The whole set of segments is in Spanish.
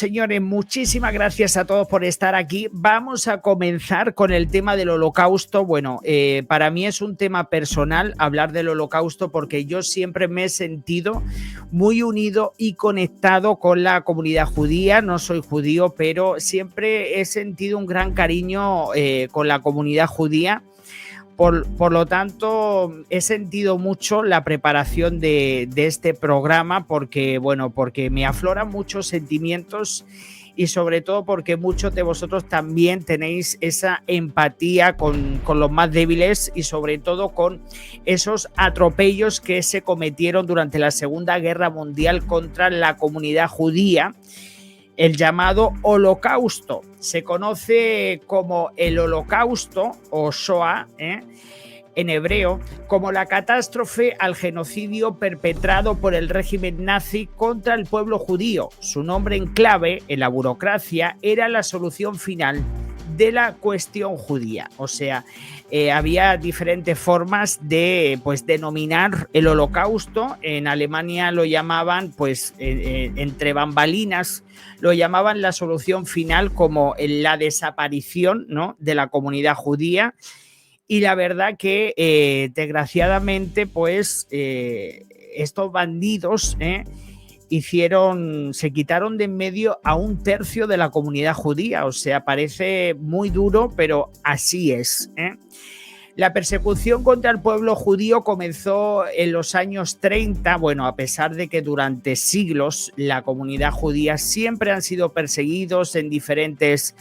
señores, muchísimas gracias a todos por estar aquí. Vamos a comenzar con el tema del Holocausto. Bueno, para mí es un tema personal hablar del Holocausto porque yo siempre me he sentido muy unido y conectado con la comunidad judía. No soy judío, pero siempre he sentido un gran cariño con la comunidad judía. Por lo tanto, he sentido mucho la preparación de este programa porque me afloran muchos sentimientos y sobre todo porque muchos de vosotros también tenéis esa empatía con los más débiles y sobre todo con esos atropellos que se cometieron durante la Segunda Guerra Mundial contra la comunidad judía. El llamado Holocausto se conoce como el Holocausto o Shoah, en hebreo, como la catástrofe al genocidio perpetrado por el régimen nazi contra el pueblo judío. Su nombre en clave en la burocracia era la solución final de la cuestión judía. O sea, había diferentes formas de denominar el Holocausto. En Alemania lo llamaban, entre bambalinas, lo llamaban la solución final como la desaparición, ¿no?, de la comunidad judía. Y la verdad que, desgraciadamente, estos bandidos se quitaron de en medio a un tercio de la comunidad judía. O sea, parece muy duro, pero así es. La persecución contra el pueblo judío comenzó en los años 30, a pesar de que durante siglos la comunidad judía siempre han sido perseguidos en diferentes...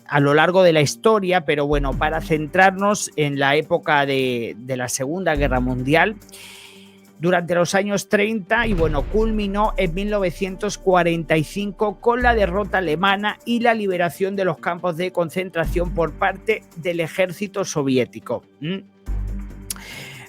a lo largo de la historia, pero para centrarnos en la época de la Segunda Guerra Mundial, durante los años 30 culminó en 1945 con la derrota alemana y la liberación de los campos de concentración por parte del ejército soviético.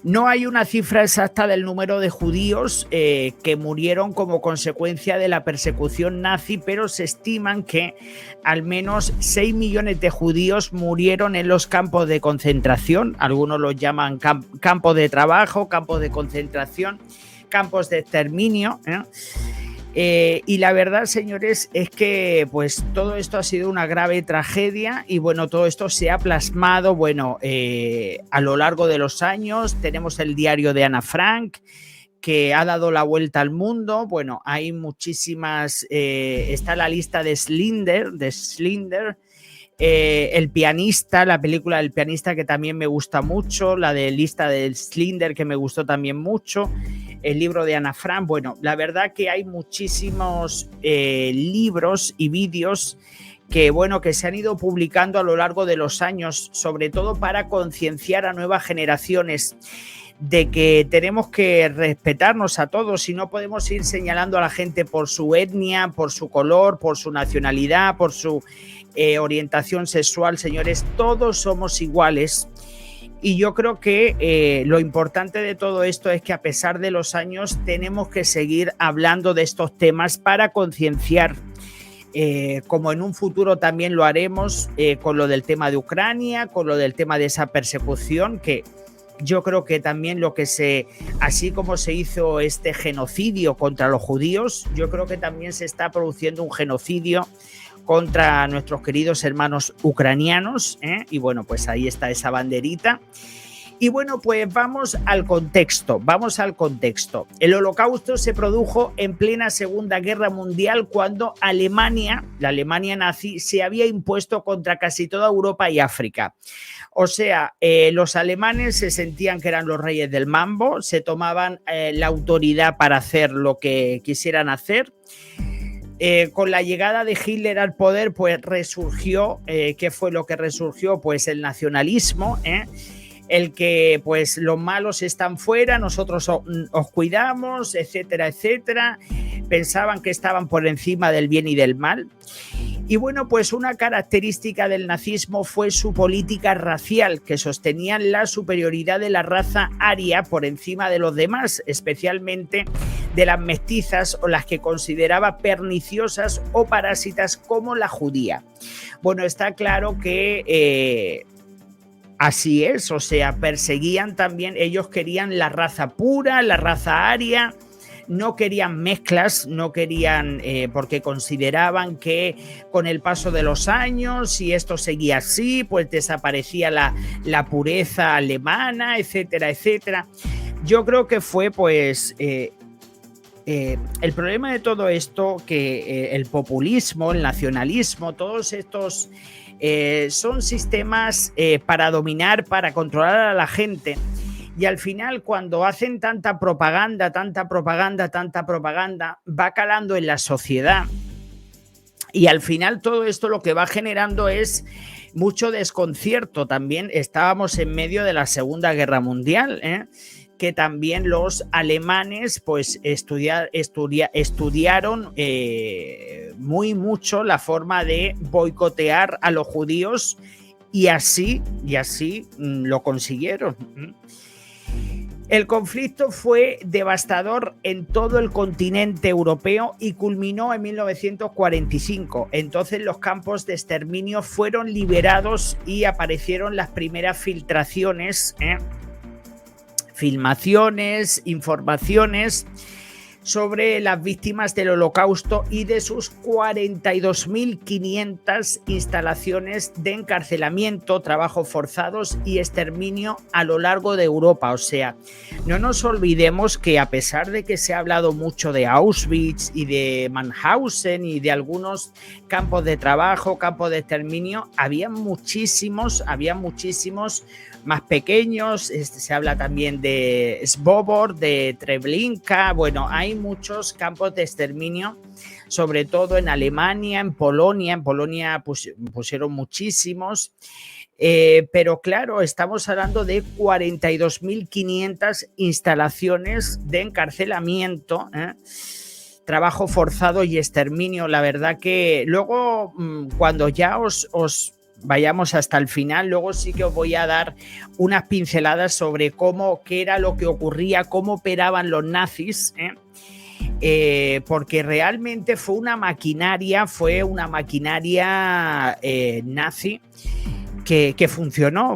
No hay una cifra exacta del número de judíos que murieron como consecuencia de la persecución nazi, pero se estiman que al menos 6 millones de judíos murieron en los campos de concentración. Algunos los llaman campos de trabajo, campos de concentración, campos de exterminio, y la verdad, señores, es que todo esto ha sido una grave tragedia y todo esto se ha plasmado a lo largo de los años. Tenemos el diario de Ana Frank, que ha dado la vuelta al mundo. Hay muchísimas, está la lista de Schindler, El pianista, la película del pianista, que también me gusta mucho, la de lista de Schindler, que me gustó también mucho, el libro de Ana Frank. La verdad que hay muchísimos libros y vídeos que se han ido publicando a lo largo de los años, sobre todo para concienciar a nuevas generaciones de que tenemos que respetarnos a todos y no podemos ir señalando a la gente por su etnia, por su color, por su nacionalidad, por su orientación sexual. Señores, todos somos iguales. Y yo creo que lo importante de todo esto es que a pesar de los años tenemos que seguir hablando de estos temas para concienciar, como en un futuro también lo haremos con lo del tema de Ucrania, con lo del tema de esa persecución, que yo creo que también así como se hizo este genocidio contra los judíos, yo creo que también se está produciendo un genocidio contra nuestros queridos hermanos ucranianos, y ahí está esa banderita. Y vamos al contexto. El Holocausto se produjo en plena Segunda Guerra Mundial, cuando la Alemania nazi, se había impuesto contra casi toda Europa y África. O sea, los alemanes se sentían que eran los reyes del mambo, se tomaban la autoridad para hacer lo que quisieran hacer. Con la llegada de Hitler al poder, resurgió, ¿qué fue lo que resurgió? El nacionalismo, el que los malos están fuera, nosotros os cuidamos, etcétera, etcétera. Pensaban que estaban por encima del bien y del mal. Y una característica del nazismo fue su política racial, que sostenían la superioridad de la raza aria por encima de los demás, especialmente de las mestizas o las que consideraba perniciosas o parásitas como la judía. Está claro que así es, o sea, perseguían también, ellos querían la raza pura, la raza aria, no querían mezclas, no querían, porque consideraban que con el paso de los años, si esto seguía así, pues desaparecía la pureza alemana, etcétera, etcétera. Yo creo que fue pues el problema de todo esto, que el populismo, el nacionalismo, todos estos son sistemas para dominar, para controlar a la gente. Y al final, cuando hacen tanta propaganda, va calando en la sociedad. Y al final todo esto lo que va generando es mucho desconcierto. También estábamos en medio de la Segunda Guerra Mundial, que también los alemanes pues estudiaron muy mucho la forma de boicotear a los judíos, y así lo consiguieron. El conflicto fue devastador en todo el continente europeo y culminó en 1945. Entonces los campos de exterminio fueron liberados y aparecieron las primeras filmaciones, informaciones sobre las víctimas del Holocausto y de sus 42.500 instalaciones de encarcelamiento, trabajos forzados y exterminio a lo largo de Europa. O sea, no nos olvidemos que a pesar de que se ha hablado mucho de Auschwitz y de Mauthausen y de algunos campos de trabajo, campos de exterminio, había muchísimos más pequeños. Se habla también de Sbobor, de Treblinka. Bueno, hay muchos campos de exterminio, sobre todo en Alemania, en Polonia. En Polonia pusieron muchísimos. Pero claro, estamos hablando de 42.500 instalaciones de encarcelamiento, trabajo forzado y exterminio. La verdad que luego, cuando ya os vayamos hasta el final, luego sí que os voy a dar unas pinceladas sobre qué era lo que ocurría, cómo operaban los nazis, porque realmente fue una maquinaria nazi que funcionó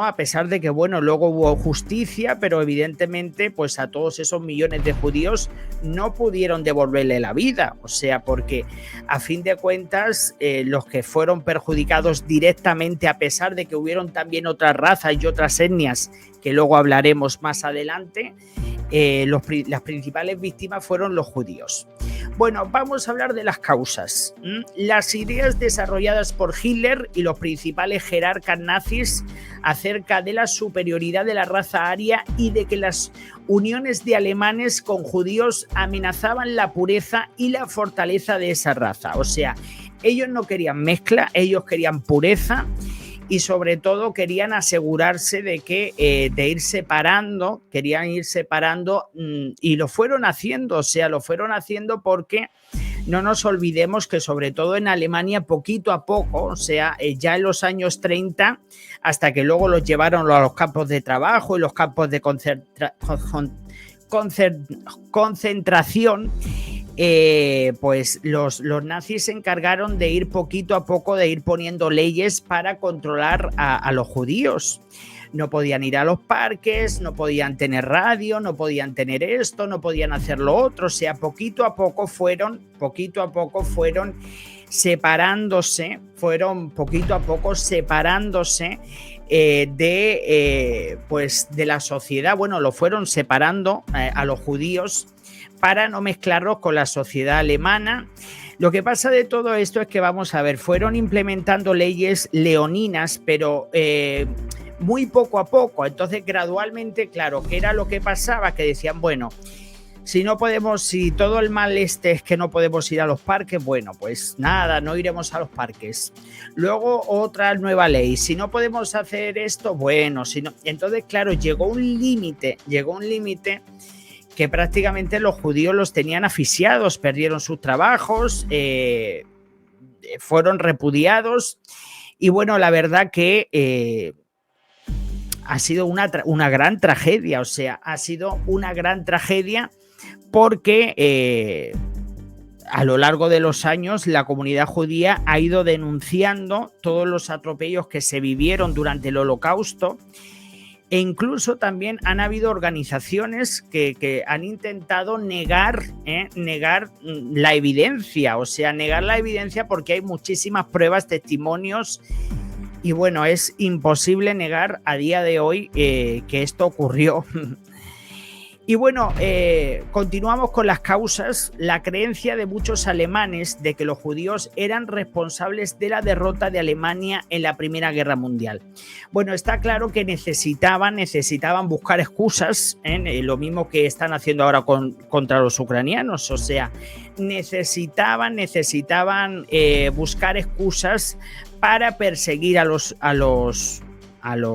a pesar de que, bueno, luego hubo justicia, pero evidentemente pues a todos esos millones de judíos no pudieron devolverle la vida. O sea, porque a fin de cuentas los que fueron perjudicados directamente, a pesar de que hubieron también otras razas y otras etnias que luego hablaremos más adelante, las principales víctimas fueron los judíos. Bueno, vamos a hablar de las causas. Las ideas desarrolladas por Hitler y los principales jerarcas nazis acerca de la superioridad de la raza aria y de que las uniones de alemanes con judíos amenazaban la pureza y la fortaleza de esa raza. O sea, ellos no querían mezcla, ellos querían pureza. Y sobre todo querían asegurarse de ir separando, y lo fueron haciendo. O sea, lo fueron haciendo porque no nos olvidemos que sobre todo en Alemania poquito a poco, o sea, ya en los años 30, hasta que luego los llevaron a los campos de trabajo y los campos de concentración, pues los nazis se encargaron de ir poquito a poco, de ir poniendo leyes para controlar a los judíos. No podían ir a los parques, no podían tener radio, no podían tener esto, no podían hacer lo otro. O sea, poquito a poco fueron separándose de la sociedad. Bueno, lo fueron separando a los judíos para no mezclarlos con la sociedad alemana. Lo que pasa de todo esto es que, vamos a ver, fueron implementando leyes leoninas, pero muy poco a poco. Entonces, gradualmente, claro, ¿qué era lo que pasaba? Que decían, bueno, si todo el mal es que no podemos ir a los parques, bueno, pues nada, no iremos a los parques. Luego otra nueva ley, si no podemos hacer esto, bueno, si no. Entonces, claro, llegó un límite que prácticamente los judíos los tenían asfixiados, perdieron sus trabajos, fueron repudiados. Y bueno, la verdad que ha sido una gran tragedia. O sea, ha sido una gran tragedia porque a lo largo de los años la comunidad judía ha ido denunciando todos los atropellos que se vivieron durante el Holocausto. E incluso también han habido organizaciones que han intentado negar la evidencia, o sea, negar la evidencia porque hay muchísimas pruebas, testimonios, y bueno, es imposible negar a día de hoy que esto ocurrió. Y bueno, continuamos con las causas. La creencia de muchos alemanes de que los judíos eran responsables de la derrota de Alemania en la Primera Guerra Mundial. Bueno, está claro que necesitaban buscar excusas, lo mismo que están haciendo ahora contra los ucranianos. O sea, necesitaban buscar excusas para perseguir a los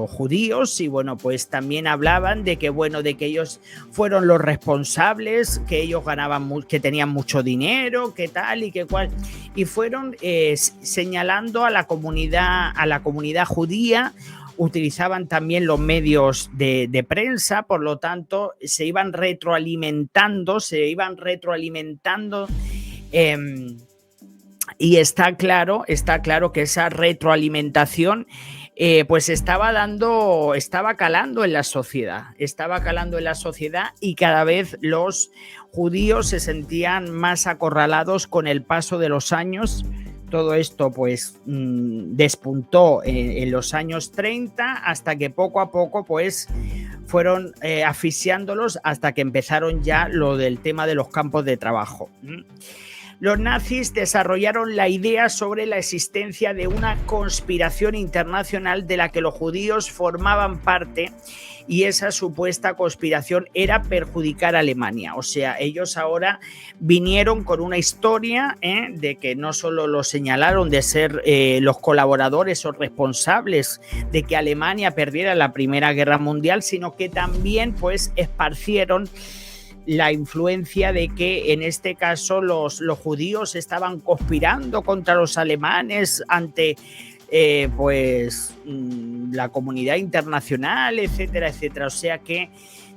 judíos. Y bueno, pues también hablaban de que ellos fueron los responsables, que ellos ganaban, que tenían mucho dinero, que tal y que cual, y fueron señalando a la comunidad judía. Utilizaban también los medios de prensa, por lo tanto se iban retroalimentando, y está claro que esa retroalimentación pues estaba calando en la sociedad, y cada vez los judíos se sentían más acorralados con el paso de los años. Todo esto pues despuntó en los años 30 hasta que poco a poco pues fueron asfixiándolos hasta que empezaron ya lo del tema de los campos de trabajo. Los nazis desarrollaron la idea sobre la existencia de una conspiración internacional de la que los judíos formaban parte, y esa supuesta conspiración era perjudicar a Alemania. O sea, ellos ahora vinieron con una historia de que no solo los señalaron de ser los colaboradores o responsables de que Alemania perdiera la Primera Guerra Mundial, sino que también pues esparcieron la influencia de que en este caso los judíos estaban conspirando contra los alemanes ante la comunidad internacional, etcétera, etcétera. O sea que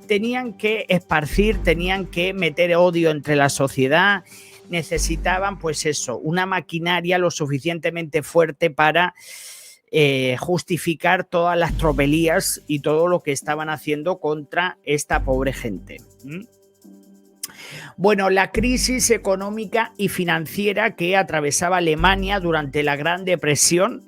tenían que esparcir, tenían que meter odio entre la sociedad, necesitaban pues eso, una maquinaria lo suficientemente fuerte para justificar todas las tropelías y todo lo que estaban haciendo contra esta pobre gente. Bueno, la crisis económica y financiera que atravesaba Alemania durante la Gran Depresión.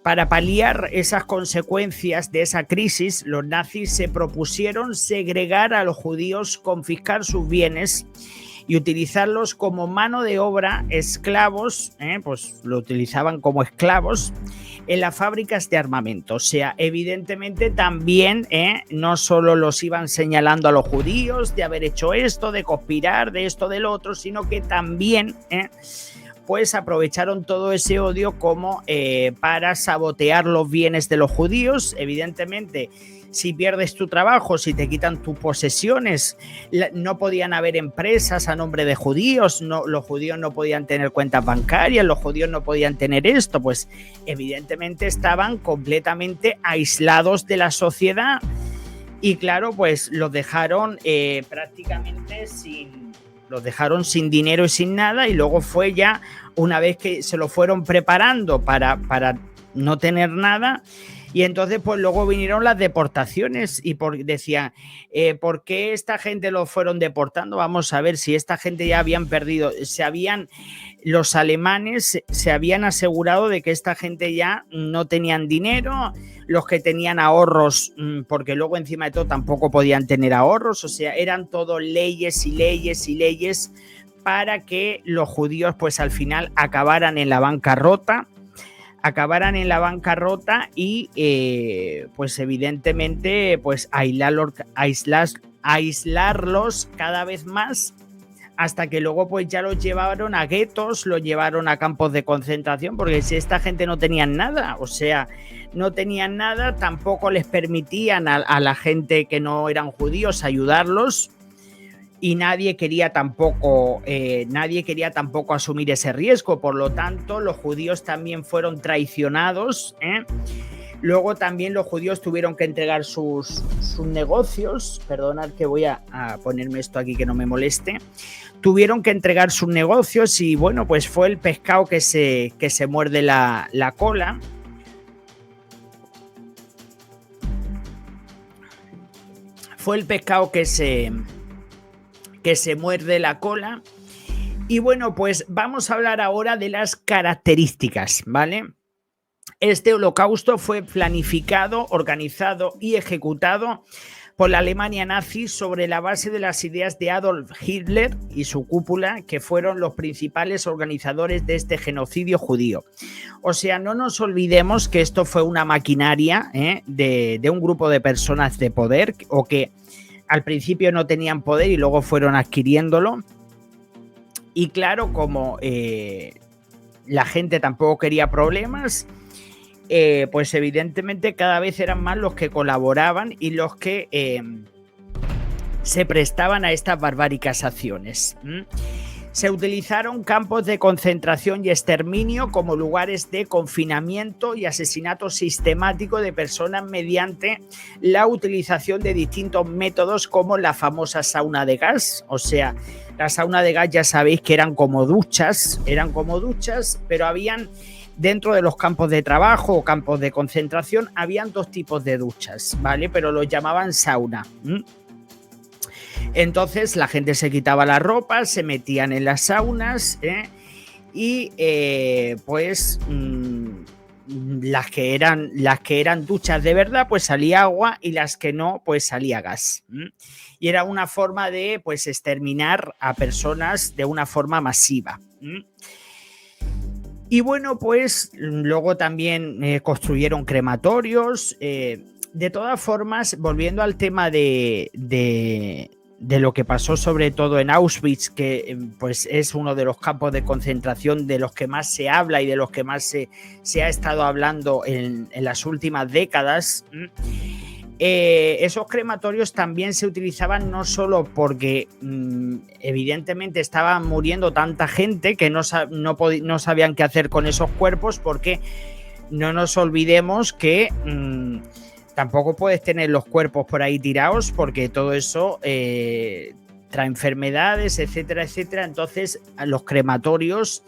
Para paliar esas consecuencias de esa crisis, los nazis se propusieron segregar a los judíos, confiscar sus bienes y utilizarlos como mano de obra, esclavos, pues lo utilizaban como esclavos en las fábricas de armamento. O sea, evidentemente también no solo los iban señalando a los judíos de haber hecho esto, de conspirar, de esto, del otro, sino que también pues aprovecharon todo ese odio como para sabotear los bienes de los judíos. Evidentemente, si pierdes tu trabajo, si te quitan tus posesiones, no podían haber empresas a nombre de judíos, los judíos no podían tener cuentas bancarias, los judíos no podían tener esto, pues evidentemente estaban completamente aislados de la sociedad, y claro, pues los dejaron prácticamente sin dinero y sin nada, y luego fue ya una vez que se lo fueron preparando para no tener nada. Y entonces pues luego vinieron las deportaciones y decían, ¿por qué esta gente lo fueron deportando? Vamos a ver, si esta gente ya habían perdido, los alemanes se habían asegurado de que esta gente ya no tenían dinero, los que tenían ahorros, porque luego encima de todo tampoco podían tener ahorros, o sea, eran todo leyes y leyes y leyes para que los judíos pues al final acabaran en la bancarrota y pues evidentemente pues aislarlos cada vez más, hasta que luego pues ya los llevaron a guetos, los llevaron a campos de concentración, porque si esta gente no tenían nada, o sea, no tenían nada, tampoco les permitían a la gente que no eran judíos ayudarlos, y nadie quería tampoco asumir ese riesgo. Por lo tanto, los judíos también fueron traicionados. Luego también los judíos tuvieron que entregar sus negocios. Perdonad que voy a ponerme esto aquí que no me moleste. Tuvieron que entregar sus negocios y bueno, pues fue el pescado que se muerde la cola. fue el pescado que se muerde la cola. Y bueno, pues vamos a hablar ahora de las características, ¿vale? Este holocausto fue planificado, organizado y ejecutado por la Alemania nazi sobre la base de las ideas de Adolf Hitler y su cúpula, que fueron los principales organizadores de este genocidio judío. O sea, no nos olvidemos que esto fue una maquinaria de un grupo de personas de poder, o que al principio no tenían poder y luego fueron adquiriéndolo. Y claro, como la gente tampoco quería problemas, pues evidentemente cada vez eran más los que colaboraban y los que se prestaban a estas barbáricas acciones. Se utilizaron campos de concentración y exterminio como lugares de confinamiento y asesinato sistemático de personas mediante la utilización de distintos métodos, como la famosa sauna de gas. O sea, la sauna de gas ya sabéis que eran como duchas, pero habían... Dentro de los campos de trabajo o campos de concentración habían dos tipos de duchas, ¿vale? Pero los llamaban sauna. Entonces la gente se quitaba la ropa, se metían en las saunas y pues las que eran duchas de verdad, pues salía agua, y las que no, pues salía gas. Y era una forma de pues exterminar a personas de una forma masiva. Y bueno, pues luego también construyeron crematorios. De todas formas, volviendo al tema de lo que pasó sobre todo en Auschwitz, que pues es uno de los campos de concentración de los que más se habla y de los que más se ha estado hablando en las últimas décadas. Esos crematorios también se utilizaban no solo porque evidentemente estaban muriendo tanta gente que no sabían qué hacer con esos cuerpos, porque no nos olvidemos que tampoco puedes tener los cuerpos por ahí tirados, porque todo eso trae enfermedades, etcétera, etcétera. Entonces a los crematorios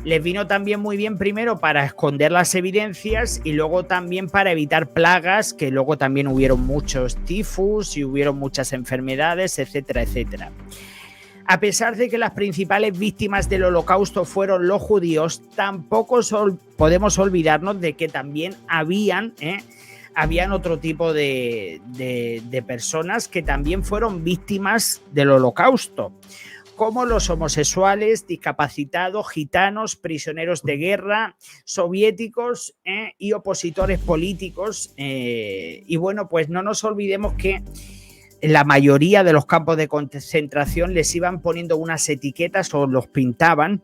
les vino también muy bien, primero para esconder las evidencias y luego también para evitar plagas, que luego también hubieron muchos tifus y hubieron muchas enfermedades, etcétera, etcétera. A pesar de que las principales víctimas del Holocausto fueron los judíos, tampoco podemos olvidarnos de que también habían otro tipo de personas que también fueron víctimas del Holocausto, como los homosexuales, discapacitados, gitanos, prisioneros de guerra, soviéticos y opositores políticos. Y bueno, pues no nos olvidemos que en la mayoría de los campos de concentración les iban poniendo unas etiquetas o los pintaban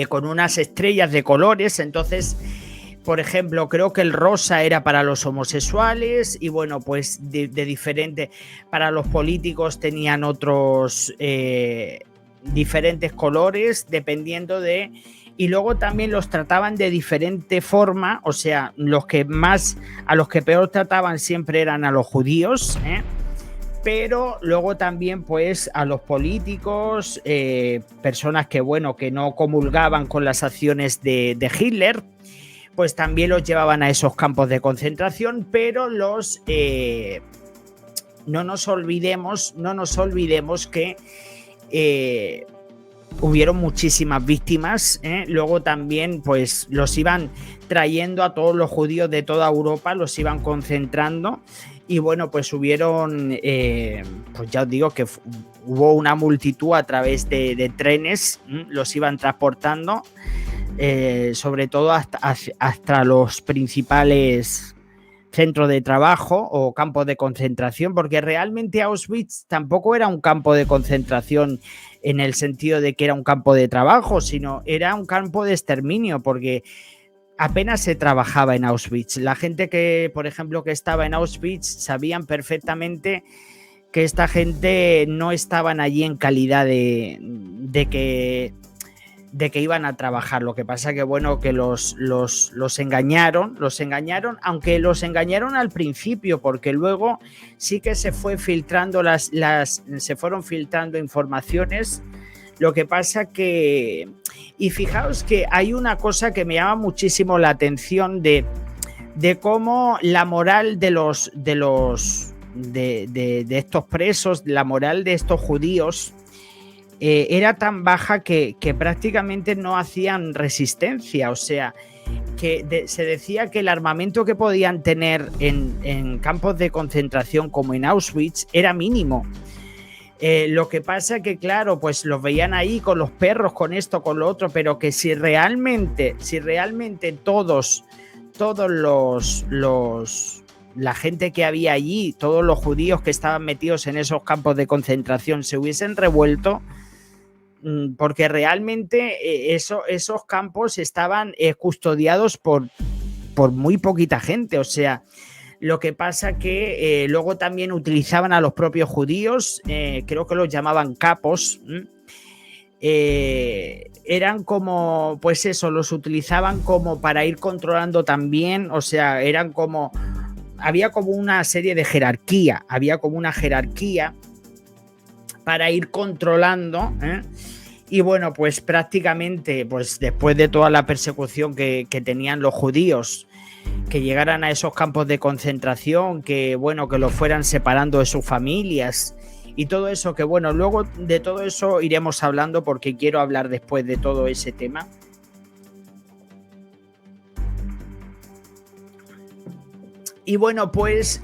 con unas estrellas de colores. Entonces, por ejemplo, creo que el rosa era para los homosexuales y bueno, pues de diferente, para los políticos tenían otros diferentes colores dependiendo de... Y luego también los trataban de diferente forma, o sea, a los que peor trataban siempre eran a los judíos, pero luego también pues a los políticos, personas que bueno, que no comulgaban con las acciones de Hitler, pues también los llevaban a esos campos de concentración, pero no nos olvidemos que hubieron muchísimas víctimas. Luego también pues los iban trayendo a todos los judíos de toda Europa, los iban concentrando y bueno, pues hubieron, pues ya os digo que hubo una multitud a través de trenes, los iban transportando. Sobre todo hasta los principales centros de trabajo o campos de concentración, porque realmente Auschwitz tampoco era un campo de concentración en el sentido de que era un campo de trabajo, sino era un campo de exterminio, porque apenas se trabajaba en Auschwitz. La gente que, por ejemplo, que estaba en Auschwitz sabían perfectamente que esta gente no estaban allí en calidad de que iban a trabajar. Lo que pasa que bueno, que los engañaron, aunque los engañaron al principio, porque luego sí que se fue filtrando se fueron filtrando informaciones. Lo que pasa que, y fijaos que hay una cosa que me llama muchísimo la atención de cómo la moral de los de estos presos, la moral de estos judíos era tan baja que prácticamente no hacían resistencia. O sea, que se decía que el armamento que podían tener en campos de concentración como en Auschwitz era mínimo. Lo que pasa que, claro, pues los veían ahí con los perros, con esto, con lo otro, pero que si realmente todos la gente que había allí, todos los judíos que estaban metidos en esos campos de concentración se hubiesen revuelto, porque realmente esos campos estaban custodiados por muy poquita gente. O sea, lo que pasa que luego también utilizaban a los propios judíos, creo que los llamaban capos, eran como, pues eso, los utilizaban como para ir controlando también. O sea, eran como, había como una serie de jerarquía, para ir controlando, y bueno, pues prácticamente, pues después de toda la persecución que tenían los judíos, que llegaran a esos campos de concentración, que bueno, que los fueran separando de sus familias y todo eso, que bueno, luego de todo eso iremos hablando, porque quiero hablar después de todo ese tema. Y bueno, pues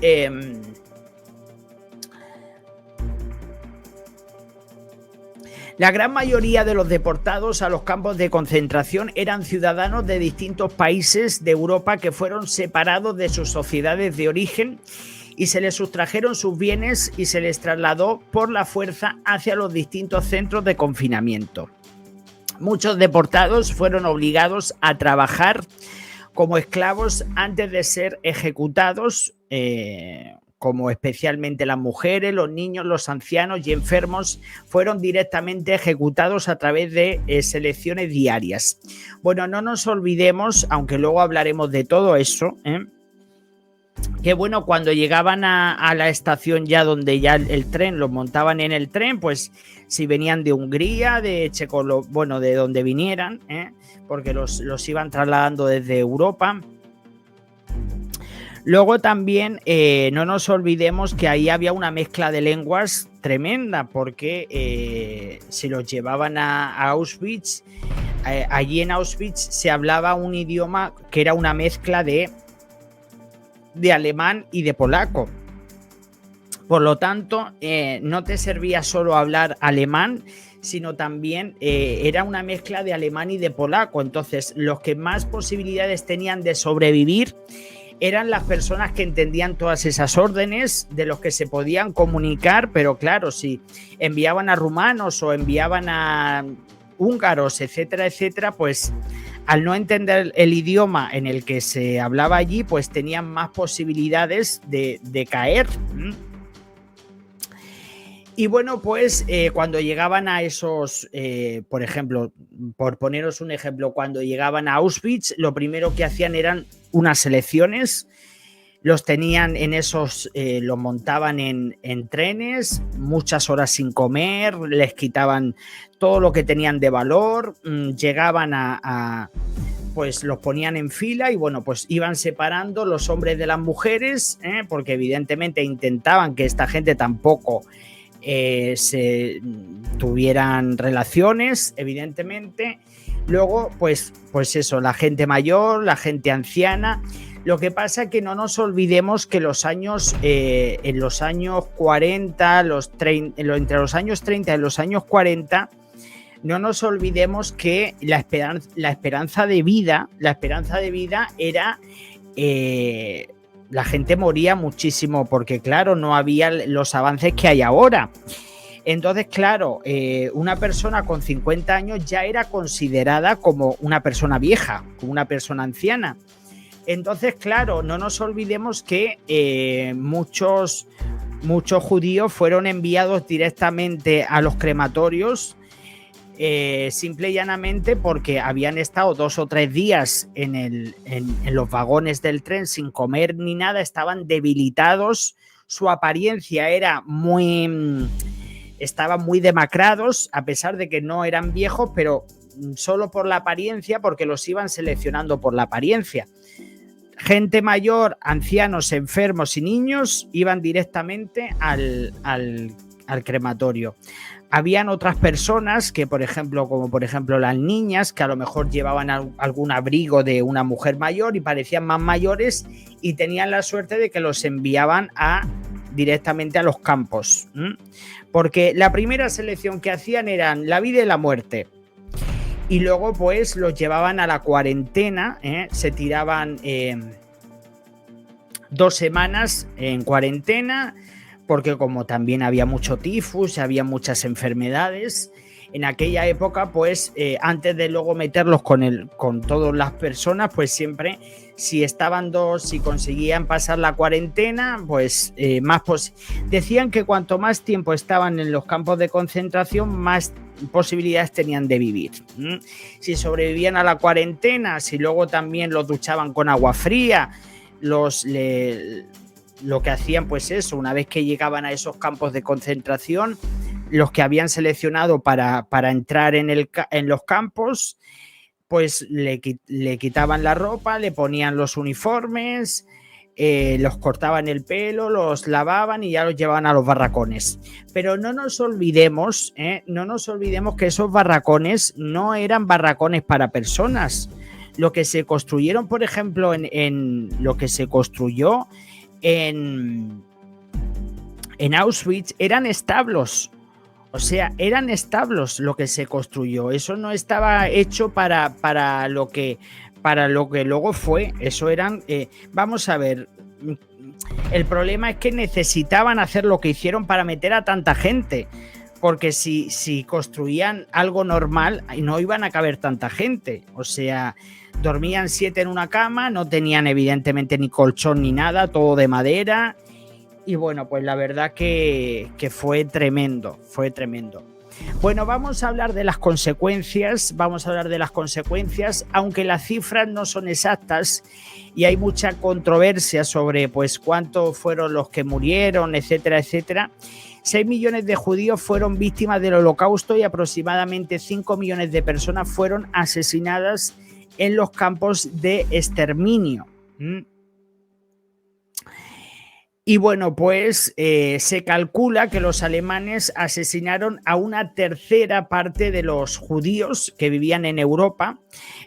la gran mayoría de los deportados a los campos de concentración eran ciudadanos de distintos países de Europa que fueron separados de sus sociedades de origen y se les sustrajeron sus bienes y se les trasladó por la fuerza hacia los distintos centros de confinamiento. Muchos deportados fueron obligados a trabajar como esclavos antes de ser ejecutados, como especialmente las mujeres, los niños, los ancianos y enfermos fueron directamente ejecutados a través de selecciones diarias. Bueno, no nos olvidemos, aunque luego hablaremos de todo eso, que bueno, cuando llegaban a la estación ya donde ya el tren, los montaban en el tren, pues si venían de Hungría, de bueno, de donde vinieran, porque los iban trasladando desde Europa. Luego también no nos olvidemos que ahí había una mezcla de lenguas tremenda, porque si los llevaban a Auschwitz, allí en Auschwitz se hablaba un idioma que era una mezcla de alemán y de polaco. Por lo tanto, no te servía solo hablar alemán, sino también era una mezcla de alemán y de polaco. Entonces, los que más posibilidades tenían de sobrevivir eran las personas que entendían todas esas órdenes, de los que se podían comunicar, pero claro, si enviaban a rumanos o enviaban a húngaros, etcétera, etcétera, pues al no entender el idioma en el que se hablaba allí, pues tenían más posibilidades de caer. Y bueno, pues cuando llegaban a esos, por ejemplo, por poneros un ejemplo, cuando llegaban a Auschwitz, lo primero que hacían eran unas selecciones, los tenían en esos, los montaban en trenes, muchas horas sin comer, les quitaban todo lo que tenían de valor, llegaban pues los ponían en fila y bueno, pues iban separando los hombres de las mujeres, porque evidentemente intentaban que esta gente tampoco se tuvieran relaciones, evidentemente. Luego, pues eso, la gente mayor, la gente anciana. Lo que pasa es que no nos olvidemos que en los años 40, entre los años 30 y los años 40, no nos olvidemos que la esperanza de vida era... la gente moría muchísimo porque, claro, no había los avances que hay ahora. Entonces, claro, una persona con 50 años ya era considerada como una persona vieja, como una persona anciana. Entonces, claro, no nos olvidemos que muchos judíos fueron enviados directamente a los crematorios, simple y llanamente porque habían estado 2 o 3 días en los vagones del tren sin comer ni nada, estaban debilitados, su apariencia era estaban muy demacrados, a pesar de que no eran viejos, pero solo por la apariencia, porque los iban seleccionando por la apariencia. gente mayor, ancianos, enfermos y niños iban directamente al crematorio. Habían otras personas que, por ejemplo, como por ejemplo las niñas, que a lo mejor llevaban algún abrigo de una mujer mayor y parecían más mayores y tenían la suerte de que los enviaban directamente a los campos. Porque la primera selección que hacían eran la vida y la muerte. Y luego pues los llevaban a la cuarentena, se tiraban 2 semanas en cuarentena, porque como también había mucho tifus, había muchas enfermedades, en aquella época, pues antes de luego meterlos con todas las personas, pues siempre, si estaban 2, si conseguían pasar la cuarentena, pues decían que cuanto más tiempo estaban en los campos de concentración, más posibilidades tenían de vivir. Si sobrevivían a la cuarentena, si luego también los duchaban con agua fría, lo que hacían, pues eso, una vez que llegaban a esos campos de concentración, los que habían seleccionado para entrar en los campos, pues le quitaban la ropa, le ponían los uniformes, los cortaban el pelo, los lavaban y ya los llevaban a los barracones. Pero no nos olvidemos que esos barracones no eran barracones para personas. Lo que se construyeron, por ejemplo, lo que se construyó en Auschwitz eran establos. O sea, eran establos lo que se construyó. Eso no estaba hecho para lo que luego fue. Eso eran... vamos a ver. El problema es que necesitaban hacer lo que hicieron para meter a tanta gente. Porque si construían algo normal, no iban a caber tanta gente. O sea, dormían 7 en una cama, no tenían evidentemente ni colchón ni nada, todo de madera. Y bueno, pues la verdad que fue tremendo, fue tremendo. Bueno, vamos a hablar de las consecuencias, aunque las cifras no son exactas y hay mucha controversia sobre pues cuántos fueron los que murieron, etcétera, etcétera. 6 millones de judíos fueron víctimas del Holocausto y aproximadamente 5 millones de personas fueron asesinadas en los campos de exterminio. Y bueno, pues se calcula que los alemanes asesinaron a una tercera parte de los judíos que vivían en Europa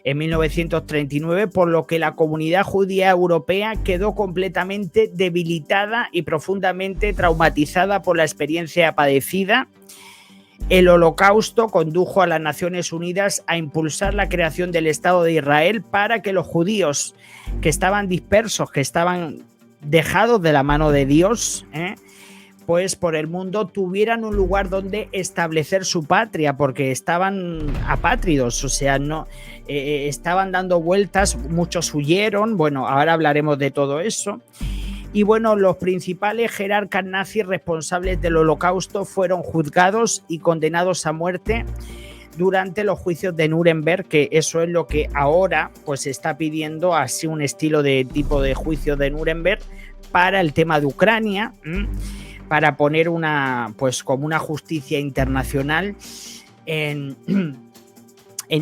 en 1939, por lo que la comunidad judía europea quedó completamente debilitada y profundamente traumatizada por la experiencia padecida. El Holocausto condujo a las Naciones Unidas a impulsar la creación del Estado de Israel para que los judíos que estaban dispersos, que estaban dejados de la mano de Dios, pues por el mundo tuvieran un lugar donde establecer su patria, porque estaban apátridos, o sea, no estaban dando vueltas, muchos huyeron. Bueno, ahora hablaremos de todo eso. Y bueno, los principales jerarcas nazis responsables del Holocausto fueron juzgados y condenados a muerte durante los juicios de Nuremberg, que eso es lo que ahora pues se está pidiendo, así un estilo de tipo de juicio de Nuremberg para el tema de Ucrania, para poner pues como una justicia internacional en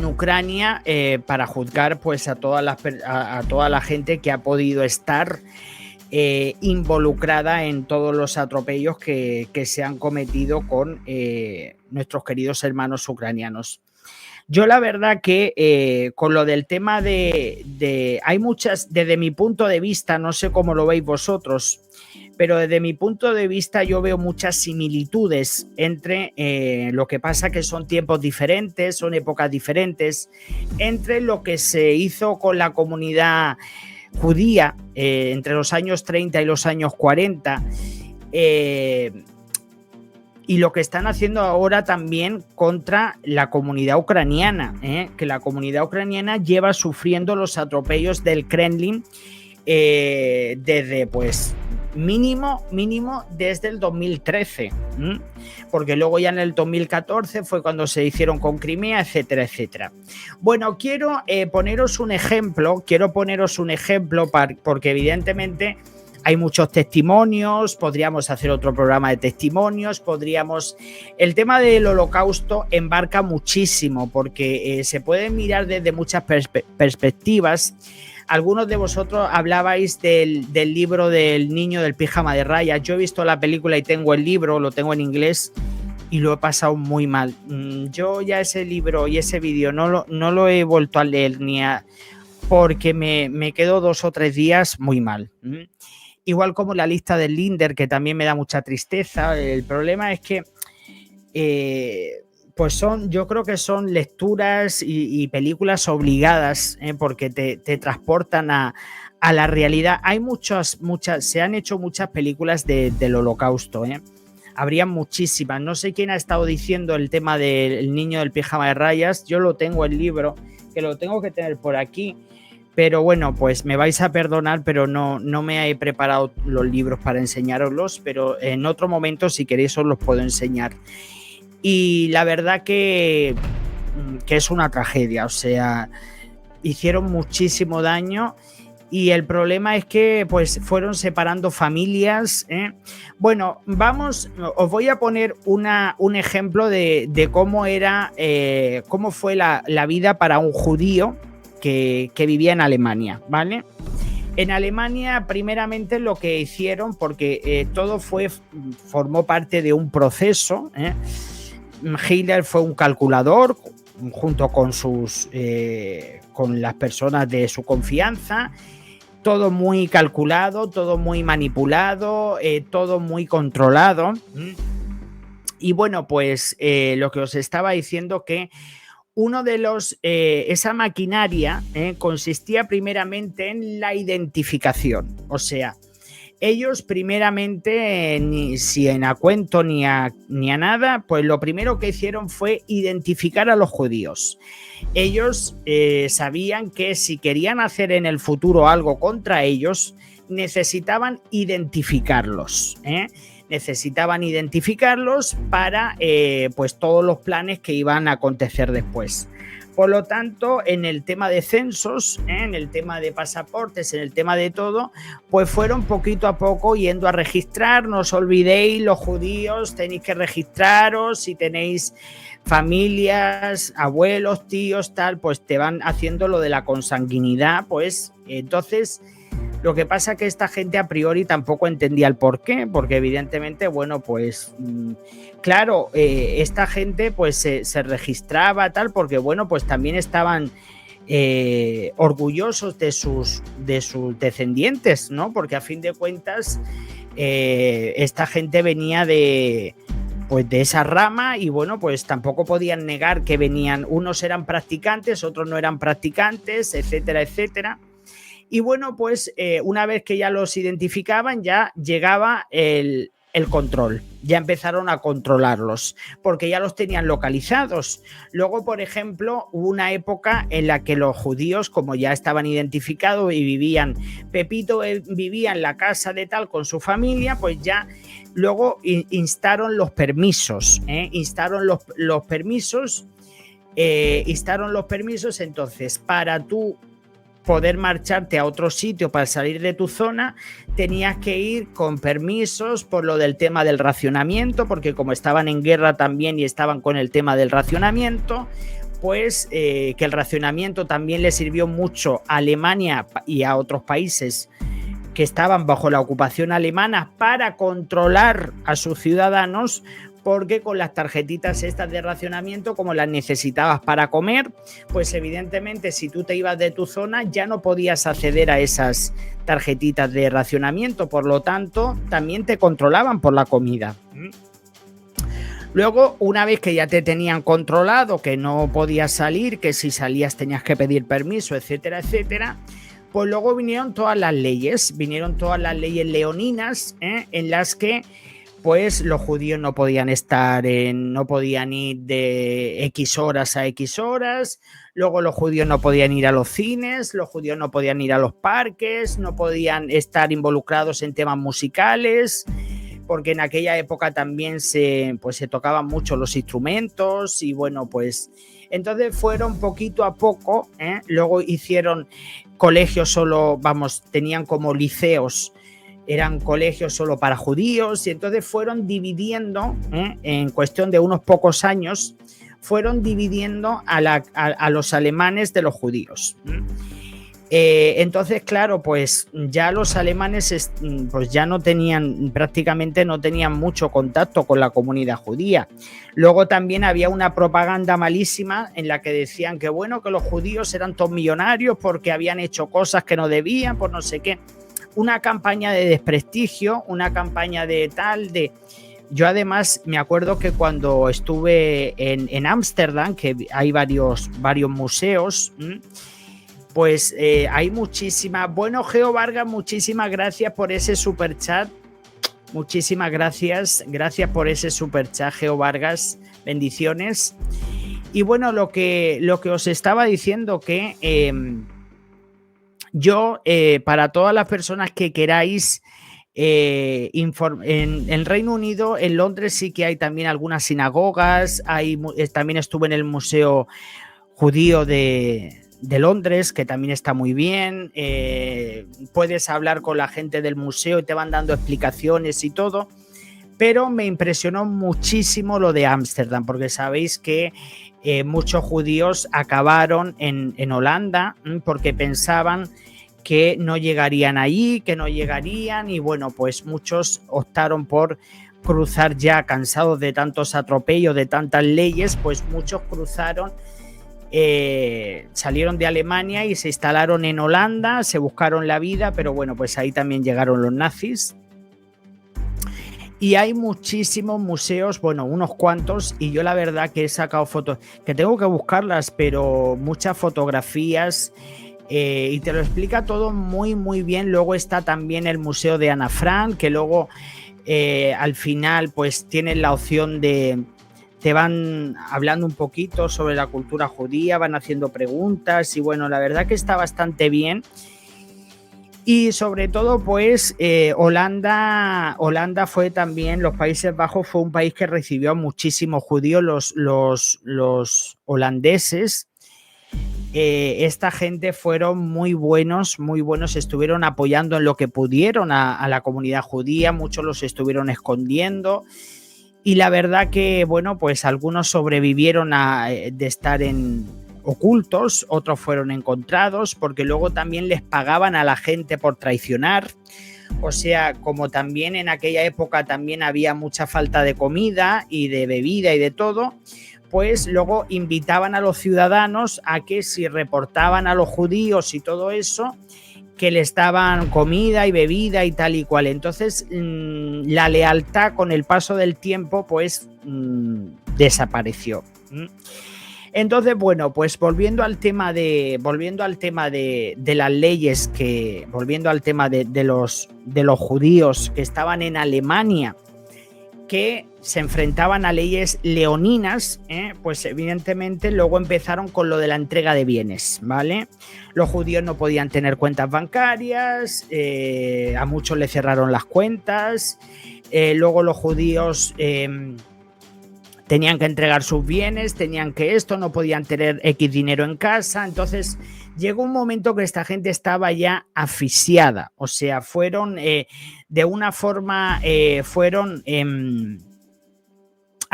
Ucrania, para juzgar pues a toda la gente que ha podido estar involucrada en todos los atropellos que se han cometido con nuestros queridos hermanos ucranianos. Yo la verdad que con lo del tema hay muchas, desde mi punto de vista, no sé cómo lo veis vosotros, pero desde mi punto de vista yo veo muchas similitudes entre lo que pasa, que son tiempos diferentes, son épocas diferentes, entre lo que se hizo con la comunidad judía entre los años 30 y los años 40 y lo que están haciendo ahora también contra la comunidad ucraniana, que la comunidad ucraniana lleva sufriendo los atropellos del Kremlin desde pues mínimo desde el 2013, porque luego ya en el 2014 fue cuando se hicieron con Crimea, etcétera, etcétera. Bueno, quiero poneros un ejemplo, porque evidentemente hay muchos testimonios, podríamos hacer otro programa de testimonios, el tema del Holocausto embarca muchísimo, porque se puede mirar desde muchas perspectivas. algunos de vosotros hablabais del libro del niño del pijama de rayas. Yo he visto la película y tengo el libro, lo tengo en inglés y lo he pasado muy mal. Yo ya ese libro y ese vídeo no lo he vuelto a leer porque me quedo 2 o 3 días muy mal. Igual como la lista del Slytherin, que también me da mucha tristeza. El problema es que pues yo creo que son lecturas y películas obligadas, porque te transportan a la realidad. Hay se han hecho muchas películas del Holocausto, habría muchísimas. No sé quién ha estado diciendo el tema del niño del pijama de rayas. Yo lo tengo el libro, que lo tengo que tener por aquí, pero bueno, pues me vais a perdonar, pero no me he preparado los libros para enseñaroslos, pero en otro momento, si queréis, os los puedo enseñar. Y la verdad que es una tragedia, o sea, hicieron muchísimo daño y el problema es que pues fueron separando familias. Bueno, os voy a poner un ejemplo de cómo era, cómo fue la vida para un judío que vivía en Alemania, ¿vale? En Alemania, primeramente, lo que hicieron, porque todo formó parte de un proceso, Hitler fue un calculador junto con con las personas de su confianza, todo muy calculado, todo muy manipulado, todo muy controlado. Y bueno, pues lo que os estaba diciendo, que uno de esa maquinaria consistía primeramente en la identificación, o sea, ellos primeramente, si en a cuento ni a nada, pues lo primero que hicieron fue identificar a los judíos. Ellos sabían que si querían hacer en el futuro algo contra ellos, necesitaban identificarlos, necesitaban identificarlos para pues todos los planes que iban a acontecer después. Por lo tanto, en el tema de censos, en el tema de pasaportes, en el tema de todo, pues fueron poquito a poco yendo a registrar. No os olvidéis, los judíos tenéis que registraros, si tenéis familias, abuelos, tíos, tal, pues te van haciendo lo de la consanguinidad, pues entonces... Lo que pasa es que esta gente a priori tampoco entendía el por qué, porque evidentemente, bueno, pues claro, esta gente pues se registraba tal, porque bueno, pues también estaban orgullosos de sus descendientes, ¿no? Porque a fin de cuentas esta gente venía de esa rama y bueno, pues tampoco podían negar que venían, unos eran practicantes, otros no eran practicantes, etcétera, etcétera. Y bueno, pues una vez que ya los identificaban, ya llegaba el control. Ya empezaron a controlarlos, porque ya los tenían localizados. Luego, por ejemplo, hubo una época en la que los judíos, como ya estaban identificados y vivían, Pepito vivía en la casa de tal con su familia, pues ya luego instaron los permisos, instaron los permisos, entonces para tú poder marcharte a otro sitio para salir de tu zona, tenías que ir con permisos por lo del tema del racionamiento, porque como estaban en guerra también y estaban con el tema del racionamiento, pues que el racionamiento también le sirvió mucho a Alemania y a otros países que estaban bajo la ocupación alemana para controlar a sus ciudadanos, porque con las tarjetitas estas de racionamiento, como las necesitabas para comer, pues evidentemente si tú te ibas de tu zona ya no podías acceder a esas tarjetitas de racionamiento, por lo tanto también te controlaban por la comida. Luego, una vez que ya te tenían controlado, que no podías salir, que si salías tenías que pedir permiso, etcétera, etcétera, pues luego vinieron todas las leyes leoninas, en las que pues los judíos no podían no podían ir de X horas a X horas, luego los judíos no podían ir a los cines, los judíos no podían ir a los parques, no podían estar involucrados en temas musicales, porque en aquella época también se tocaban mucho los instrumentos y bueno, pues entonces fueron poquito a poco, luego hicieron colegios tenían como liceos, eran colegios solo para judíos y entonces fueron dividiendo, en cuestión de unos pocos años, fueron dividiendo a los alemanes de los judíos. Entonces, claro, pues ya los alemanes pues ya prácticamente no tenían mucho contacto con la comunidad judía. Luego también había una propaganda malísima en la que decían que bueno, que los judíos eran todos millonarios porque habían hecho cosas que no debían, por no sé qué. Una campaña de desprestigio, una campaña de tal, de... Yo además me acuerdo que cuando estuve en Ámsterdam, que hay varios museos, pues hay muchísimas... Bueno, Geo Vargas, muchísimas gracias por ese superchat. Muchísimas gracias. Gracias por ese superchat, Geo Vargas. Bendiciones. Y bueno, lo que os estaba diciendo que yo, para todas las personas que queráis, en Reino Unido, en Londres sí que hay también algunas sinagogas, también estuve en el Museo Judío de Londres, que también está muy bien. Puedes hablar con la gente del museo y te van dando explicaciones y todo, pero me impresionó muchísimo lo de Ámsterdam, porque sabéis que muchos judíos acabaron en Holanda porque pensaban que no llegarían allí, que no llegarían, y bueno, pues muchos optaron por cruzar ya, cansados de tantos atropellos, de tantas leyes, pues muchos cruzaron, salieron de Alemania y se instalaron en Holanda, se buscaron la vida, pero bueno, pues ahí también llegaron los nazis. Y hay muchísimos museos, bueno, unos cuantos, y yo la verdad que he sacado fotos, que tengo que buscarlas, pero muchas fotografías, y te lo explica todo muy, muy bien. Luego está también el Museo de Ana Frank, que luego al final pues tienen la opción de... Te van hablando un poquito sobre la cultura judía, van haciendo preguntas y bueno, la verdad que está bastante bien. Y sobre todo, pues Holanda fue también, los Países Bajos fue un país que recibió a muchísimos judíos, los holandeses. Esta gente fueron muy buenos, estuvieron apoyando en lo que pudieron a la comunidad judía, muchos los estuvieron escondiendo. Y la verdad que, bueno, pues algunos sobrevivieron de estar ocultos, otros fueron encontrados, porque luego también les pagaban a la gente por traicionar. O sea, como también en aquella época también había mucha falta de comida y de bebida y de todo, pues luego invitaban a los ciudadanos a que si reportaban a los judíos y todo eso, que les daban comida y bebida y tal y cual. Entonces, la lealtad con el paso del tiempo, pues desapareció. Entonces, bueno, pues volviendo al tema de las leyes, volviendo al tema de los judíos que estaban en Alemania, que se enfrentaban a leyes leoninas, pues evidentemente luego empezaron con lo de la entrega de bienes, ¿vale? Los judíos no podían tener cuentas bancarias, a muchos le cerraron las cuentas, luego los judíos tenían que entregar sus bienes, tenían que no podían tener X dinero en casa. Entonces llegó un momento que esta gente estaba ya asfixiada, o sea, fueron de una forma,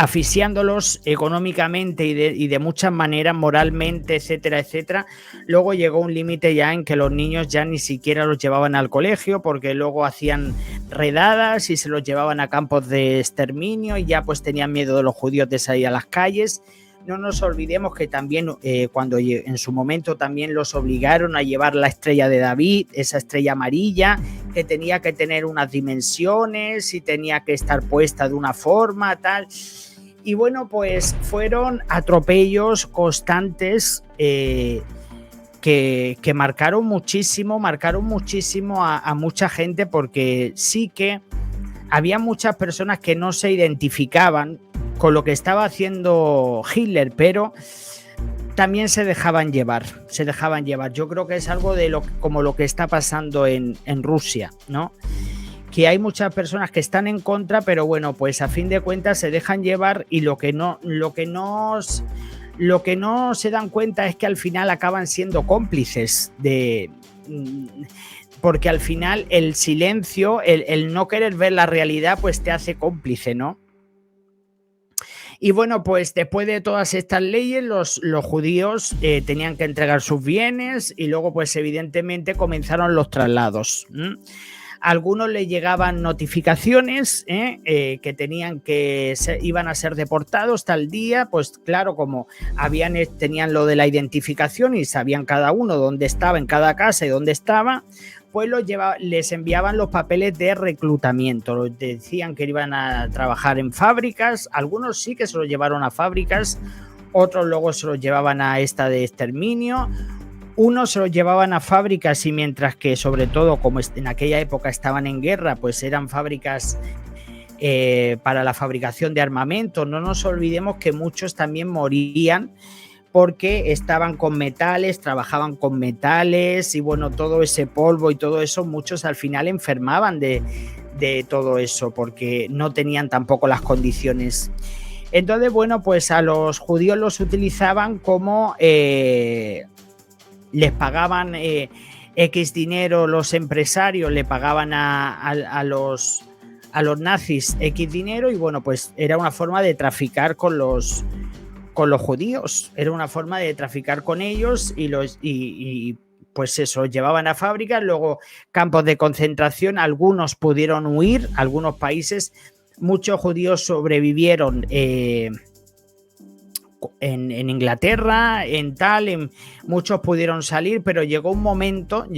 asfixiándolos económicamente y de muchas maneras, moralmente, etcétera, etcétera. Luego llegó un límite ya en que los niños ya ni siquiera los llevaban al colegio, porque luego hacían redadas y se los llevaban a campos de exterminio y ya pues tenían miedo de los judíos de salir a las calles. No nos olvidemos que también cuando en su momento también los obligaron a llevar la estrella de David, esa estrella amarilla, que tenía que tener unas dimensiones y tenía que estar puesta de una forma, tal. Y bueno, pues fueron atropellos constantes que marcaron muchísimo a mucha gente, porque sí que había muchas personas que no se identificaban con lo que estaba haciendo Hitler, pero también se dejaban llevar. Yo creo que es algo como lo que está pasando en Rusia, ¿no? Que hay muchas personas que están en contra, pero bueno, pues a fin de cuentas se dejan llevar, y lo que no se dan cuenta es que al final acaban siendo cómplices porque al final el silencio, el no querer ver la realidad, pues te hace cómplice, ¿no? Y bueno, pues después de todas estas leyes, los judíos tenían que entregar sus bienes y luego, pues evidentemente, comenzaron los traslados. A algunos les llegaban notificaciones que iban a ser deportados tal día, pues claro, como tenían lo de la identificación y sabían cada uno dónde estaba en cada casa y dónde estaba, pues les enviaban los papeles de reclutamiento. Decían que iban a trabajar en fábricas, algunos sí que se los llevaron a fábricas, otros luego se los llevaban a esta de exterminio, unos se los llevaban a fábricas y mientras que sobre todo como en aquella época estaban en guerra, pues eran fábricas para la fabricación de armamento. No nos olvidemos que muchos también morían porque estaban con metales, trabajaban con metales y bueno, todo ese polvo y todo eso, muchos al final enfermaban de todo eso porque no tenían tampoco las condiciones. Entonces, bueno, pues a los judíos los utilizaban como les pagaban X dinero, los empresarios le pagaban a los nazis X dinero y bueno, pues era una forma de traficar con los judíos, era una forma de traficar con ellos y pues eso, llevaban a fábricas, luego campos de concentración, algunos pudieron huir, algunos países, muchos judíos sobrevivieron en Inglaterra, muchos pudieron salir, pero llegó un momento en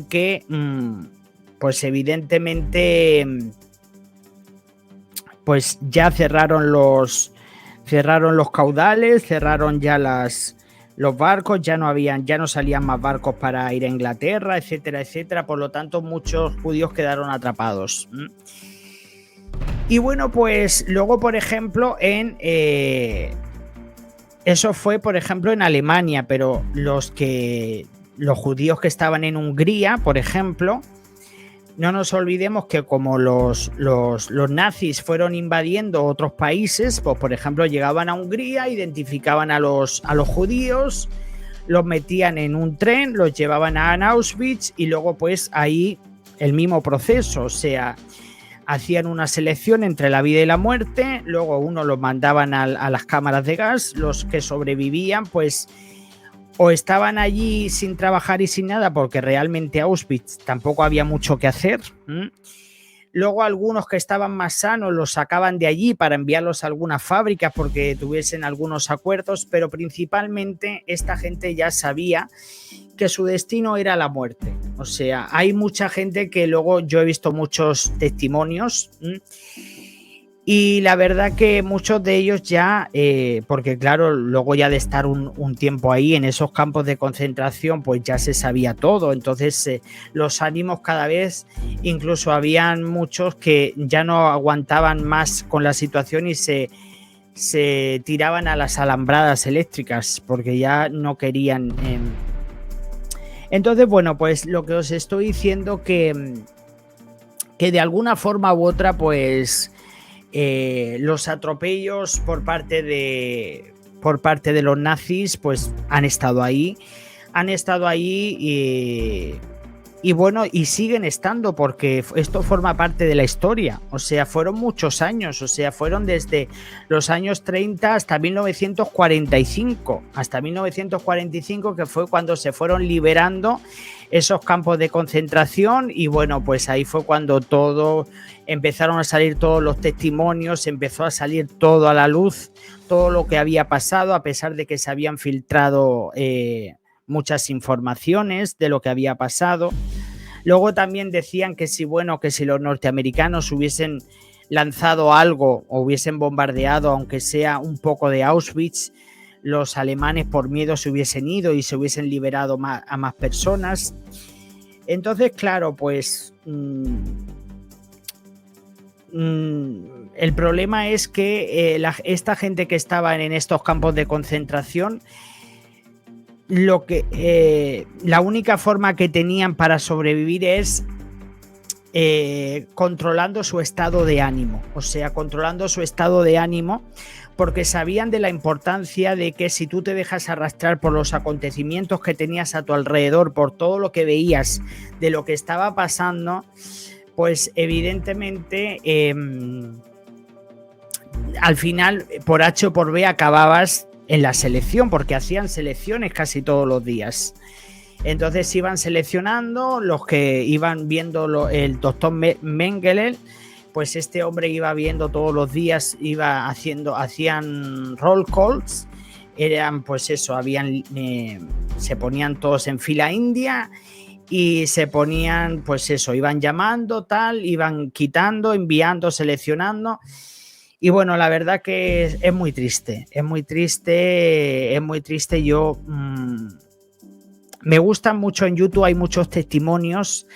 que pues evidentemente pues ya cerraron los caudales, cerraron ya los barcos, ya no salían más barcos para ir a Inglaterra, etcétera, etcétera. Por lo tanto, muchos judíos quedaron atrapados. Y bueno, pues luego, por ejemplo, eso fue, por ejemplo, en Alemania, pero los judíos que estaban en Hungría, por ejemplo, no nos olvidemos que como los nazis fueron invadiendo otros países, pues por ejemplo llegaban a Hungría, identificaban a los judíos, los metían en un tren, los llevaban a Auschwitz y luego pues ahí el mismo proceso, o sea, hacían una selección entre la vida y la muerte, luego uno los mandaban a las cámaras de gas, los que sobrevivían pues o estaban allí sin trabajar y sin nada porque realmente Auschwitz tampoco había mucho que hacer. Luego algunos que estaban más sanos los sacaban de allí para enviarlos a algunas fábricas porque tuviesen algunos acuerdos, pero principalmente esta gente ya sabía que su destino era la muerte. O sea, hay mucha gente que luego yo he visto muchos testimonios y la verdad que muchos de ellos ya, porque claro, luego ya de estar un tiempo ahí en esos campos de concentración, pues ya se sabía todo. Entonces los ánimos cada vez, incluso habían muchos que ya no aguantaban más con la situación y se tiraban a las alambradas eléctricas porque ya no querían. Entonces, bueno, pues lo que os estoy diciendo que de alguna forma u otra, pues los atropellos por parte de los nazis pues han estado ahí y bueno, y siguen estando porque esto forma parte de la historia, o sea, fueron muchos años, o sea, fueron desde los años 30 hasta 1945, que fue cuando se fueron liberando esos campos de concentración y bueno, pues ahí fue cuando empezaron a salir todos los testimonios, empezó a salir todo a la luz, todo lo que había pasado, a pesar de que se habían filtrado muchas informaciones de lo que había pasado. Luego también decían que si los norteamericanos hubiesen lanzado algo o hubiesen bombardeado, aunque sea un poco de Auschwitz, los alemanes por miedo se hubiesen ido y se hubiesen liberado a más personas. Entonces, claro, pues el problema es que esta gente que estaba en estos campos de concentración, la única forma que tenían para sobrevivir es controlando su estado de ánimo, porque sabían de la importancia de que si tú te dejas arrastrar por los acontecimientos que tenías a tu alrededor, por todo lo que veías de lo que estaba pasando, pues evidentemente al final, por H o por B, acababas en la selección, porque hacían selecciones casi todos los días. Entonces iban seleccionando los que iban viendo el doctor Mengele, pues este hombre iba viendo todos los días, hacían roll calls, eran pues eso, se ponían todos en fila india y se ponían pues eso, iban llamando tal, iban quitando, enviando, seleccionando. Y bueno, la verdad que es muy triste, es muy triste. Yo me gustan mucho en YouTube, hay muchos testimonios.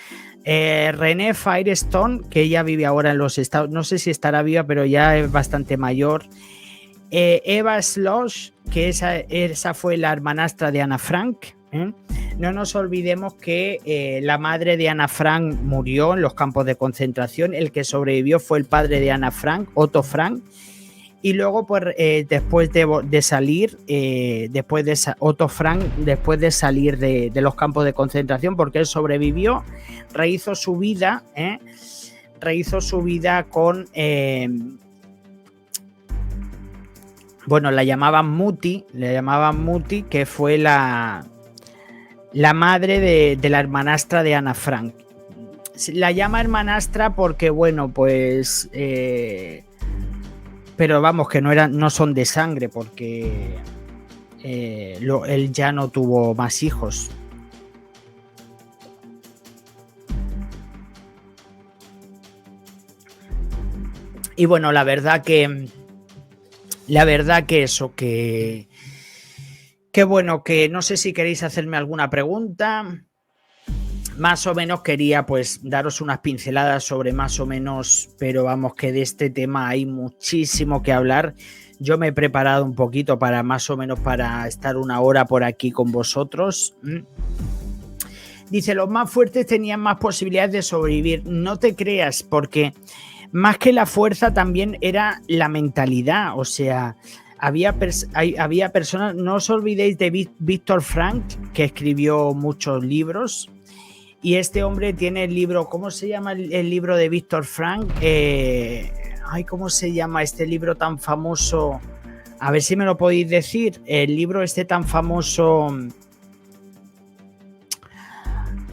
Renee Firestone, que ella vive ahora en los Estados, no sé si estará viva, pero ya es bastante mayor. Eva Slosh, que esa fue la hermanastra de Ana Frank. No nos olvidemos que la madre de Ana Frank murió en los campos de concentración. El que sobrevivió fue el padre de Ana Frank, Otto Frank. Y luego, pues, después de salir, Otto Frank, después de salir de los campos de concentración, porque él sobrevivió, rehizo su vida con... bueno, la llamaban Muti, que fue la madre de la hermanastra de Ana Frank. La llama hermanastra porque, bueno, pues... pero vamos, que no son de sangre, porque él ya no tuvo más hijos. Y bueno, la verdad que eso, que bueno, que no sé si queréis hacerme alguna pregunta. Más o menos quería pues daros unas pinceladas sobre más o menos, pero vamos, que de este tema hay muchísimo que hablar. Yo me he preparado un poquito para más o menos para estar una hora por aquí con vosotros. Dice, los más fuertes tenían más posibilidades de sobrevivir. No te creas, porque más que la fuerza también era la mentalidad. O sea, había personas, no os olvidéis de Víctor Frank, que escribió muchos libros. Y este hombre tiene el libro, ¿cómo se llama el libro de Víctor Frank? ¿Cómo se llama este libro tan famoso? A ver si me lo podéis decir. El libro este tan famoso...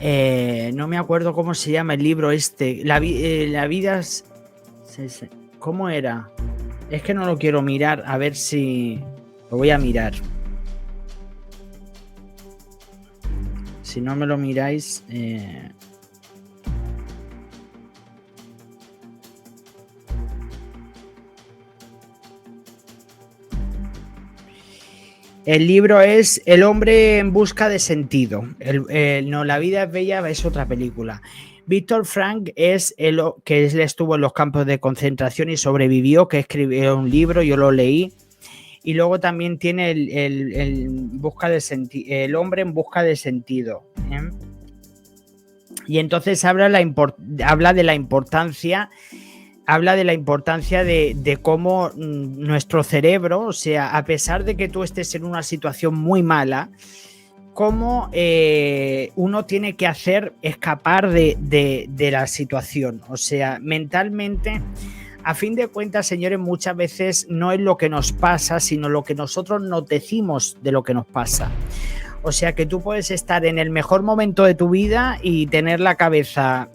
no me acuerdo cómo se llama el libro este. La vida... ¿Cómo era? Es que no lo quiero mirar. A ver si... Lo voy a mirar. Si no me lo miráis... El libro es El hombre en busca de sentido. No, La vida es bella es otra película. Víctor Frank es él estuvo en los campos de concentración y sobrevivió, que escribió un libro, yo lo leí. Y luego también tiene el hombre en busca de sentido. Y entonces habla de la importancia de cómo nuestro cerebro, o sea, a pesar de que tú estés en una situación muy mala, cómo uno tiene que hacer escapar de la situación. O sea, mentalmente, a fin de cuentas, señores, muchas veces no es lo que nos pasa, sino lo que nosotros nos decimos de lo que nos pasa. O sea, que tú puedes estar en el mejor momento de tu vida y tener la cabeza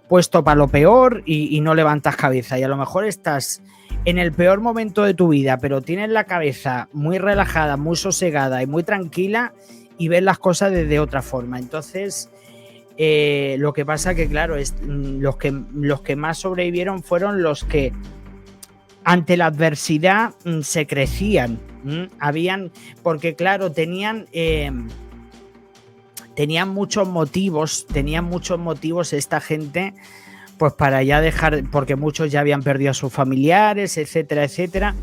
puesto para lo peor y no levantas cabeza. Y a lo mejor estás en el peor momento de tu vida, pero tienes la cabeza muy relajada, muy sosegada y muy tranquila y ves las cosas desde otra forma. Entonces... lo que pasa que, claro, los que más sobrevivieron fueron los que ante la adversidad se crecían. Porque, claro, tenían muchos motivos esta gente, pues para ya dejar, porque muchos ya habían perdido a sus familiares, etcétera, etcétera.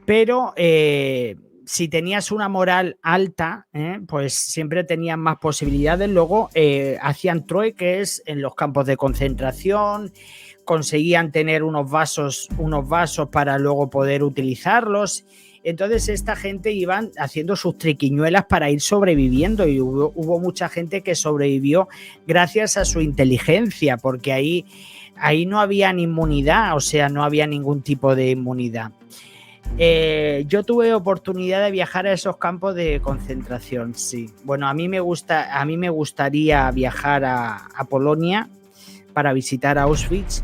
Pero si tenías una moral alta, pues siempre tenían más posibilidades. Luego hacían trueques en los campos de concentración, conseguían tener unos vasos para luego poder utilizarlos. Entonces esta gente iban haciendo sus triquiñuelas para ir sobreviviendo y hubo mucha gente que sobrevivió gracias a su inteligencia, porque ahí no había inmunidad, o sea, no había ningún tipo de inmunidad. Yo tuve oportunidad de viajar a esos campos de concentración, sí. Bueno, a mí me gustaría viajar a Polonia para visitar Auschwitz.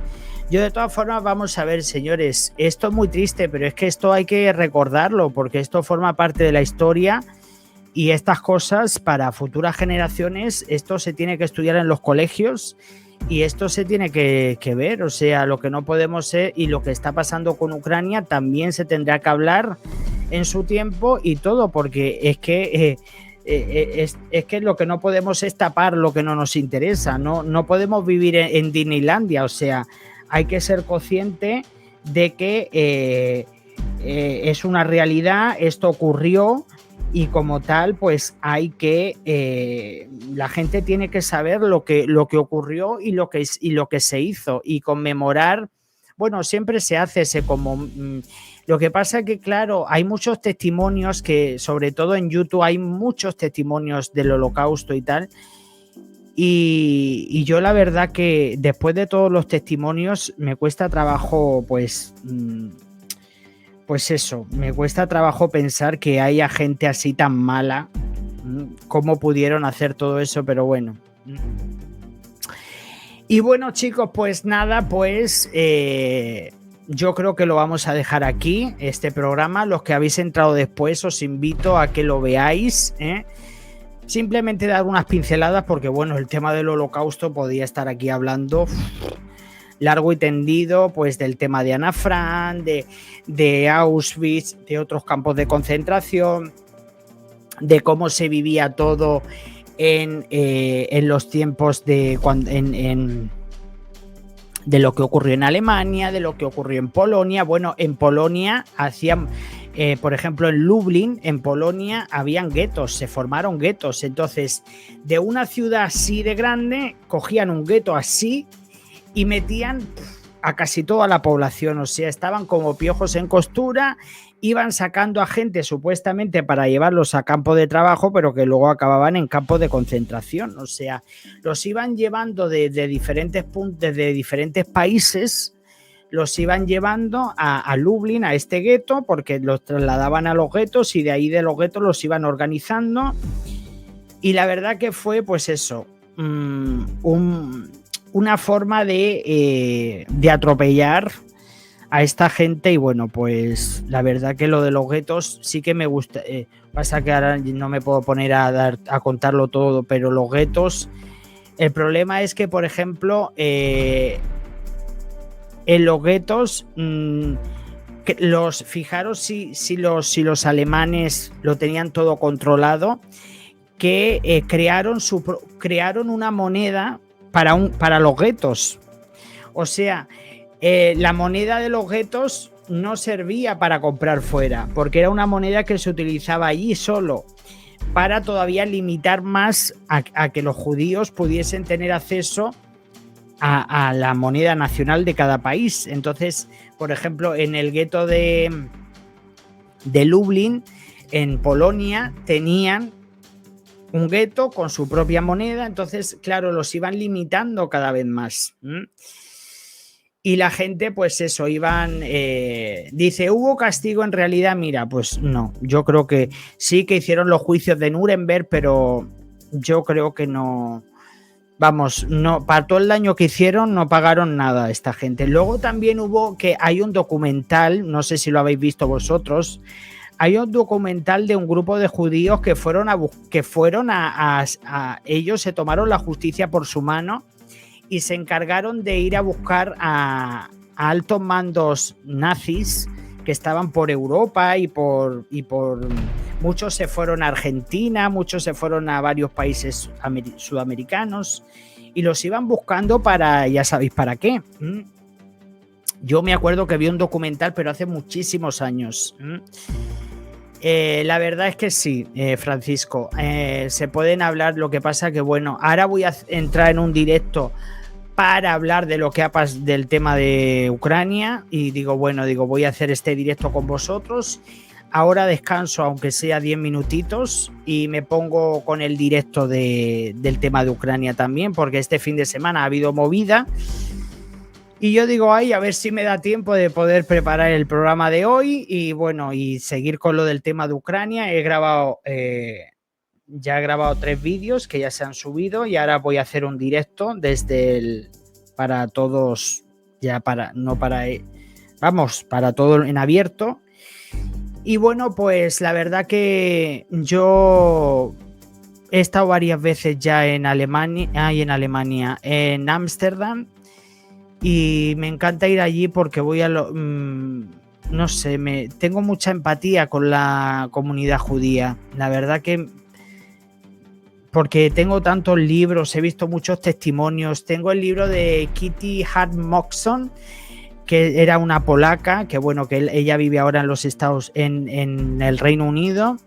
Yo de todas formas, vamos a ver, señores, esto es muy triste, pero es que esto hay que recordarlo porque esto forma parte de la historia y estas cosas para futuras generaciones, esto se tiene que estudiar en los colegios y esto se tiene que ver, o sea, lo que no podemos ser y lo que está pasando con Ucrania también se tendrá que hablar en su tiempo y todo, porque es que es que lo que no podemos es tapar lo que no nos interesa, no podemos vivir en Disneylandia, o sea, hay que ser consciente de que es una realidad, esto ocurrió y como tal, pues hay que la gente tiene que saber lo que ocurrió y lo que se hizo y conmemorar. Bueno, siempre se hace lo que pasa es que, claro, hay muchos testimonios que, sobre todo en YouTube, hay muchos testimonios del Holocausto y tal. Y yo la verdad que después de todos los testimonios me cuesta trabajo, pues eso, me cuesta trabajo pensar que haya gente así tan mala, cómo pudieron hacer todo eso, pero bueno. Y bueno, chicos, pues nada, pues yo creo que lo vamos a dejar aquí, este programa. Los que habéis entrado después os invito a que lo veáis, simplemente dar unas pinceladas porque bueno, el tema del Holocausto podía estar aquí hablando largo y tendido, pues del tema de Ana Frank, de Auschwitz, de otros campos de concentración, de cómo se vivía todo en los tiempos de lo que ocurrió en Alemania, de lo que ocurrió en Polonia. Bueno, en Polonia hacían, por ejemplo, en Lublin, en Polonia, habían guetos, se formaron guetos. Entonces, de una ciudad así de grande, cogían un gueto así y metían a casi toda la población, o sea, estaban como piojos en costura, iban sacando a gente supuestamente para llevarlos a campo de trabajo, pero que luego acababan en campos de concentración, o sea, los iban llevando de diferentes puntos, de diferentes países, los iban llevando a Lublin, a este gueto, porque los trasladaban a los guetos y de ahí de los guetos los iban organizando, y la verdad que fue, pues eso, una forma de atropellar a esta gente. Y bueno, pues la verdad que lo de los guetos sí que me gusta. Pasa que ahora no me puedo poner a contarlo todo, pero los guetos, el problema es que, por ejemplo, en los guetos, fijaros si los alemanes lo tenían todo controlado, que crearon una moneda para los guetos. O sea, la moneda de los guetos no servía para comprar fuera, porque era una moneda que se utilizaba allí solo, para todavía limitar más a que los judíos pudiesen tener acceso a la moneda nacional de cada país. Entonces, por ejemplo, en el gueto de Lublin, en Polonia, tenían un gueto con su propia moneda, entonces, claro, los iban limitando cada vez más. Y la gente, pues eso, dice, ¿hubo castigo en realidad? Mira, pues no, yo creo que sí que hicieron los juicios de Nuremberg, pero yo creo que no, vamos, no, para todo el daño que hicieron no pagaron nada a esta gente. Luego también hay un documental, no sé si lo habéis visto vosotros. Hay un documental de un grupo de judíos que ellos se tomaron la justicia por su mano y se encargaron de ir a buscar a altos mandos nazis que estaban por Europa y por muchos se fueron a Argentina, muchos se fueron a varios países sudamericanos y los iban buscando para, ya sabéis para qué. Yo me acuerdo que vi un documental, pero hace muchísimos años. La verdad es que sí, Francisco, se pueden hablar, lo que pasa que bueno, ahora voy a entrar en un directo para hablar de lo que ha pasado del tema de Ucrania y digo, voy a hacer este directo con vosotros. ahora descanso, aunque sea 10 minutitos, y me pongo con el directo del tema de Ucrania también, porque este fin de semana ha habido movida. Y yo digo, ay, a ver si me da tiempo de poder preparar el programa de hoy y bueno, y seguir con lo del tema de Ucrania. Ya he grabado 3 vídeos que ya se han subido y ahora voy a hacer un directo para todos, para todo en abierto. Y bueno, pues la verdad que yo he estado varias veces ya en Alemania, en Ámsterdam, y me encanta ir allí porque voy no sé, tengo mucha empatía con la comunidad judía. La verdad que porque tengo tantos libros, he visto muchos testimonios. Tengo el libro de Kitty Hart Moxon, que era una polaca, que bueno, que ella vive ahora en los en el Reino Unido.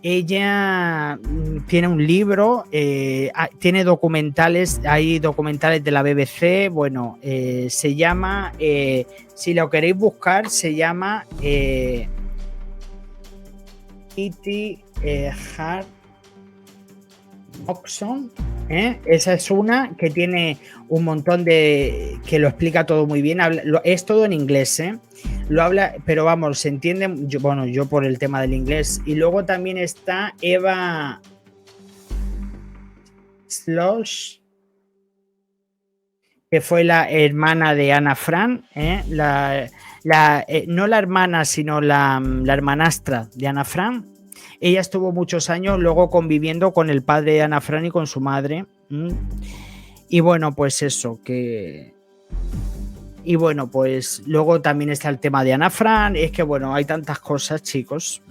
Ella tiene un libro, tiene documentales, hay documentales de la BBC, bueno, se llama, si lo queréis buscar, se llama Kitty Hart Moxon, esa es una que tiene un montón que lo explica todo muy bien, es todo en inglés, lo habla, pero vamos, se entiende, yo por el tema del inglés. Y luego también está Eva Slosh, que fue la hermana de Ana Frank, no la hermana, sino la hermanastra de Ana Frank. Ella estuvo muchos años luego conviviendo con el padre de Ana Frank y con su madre. Y bueno, pues eso, y bueno, pues luego también está el tema de Ana Frank. Es que bueno, hay tantas cosas, chicos.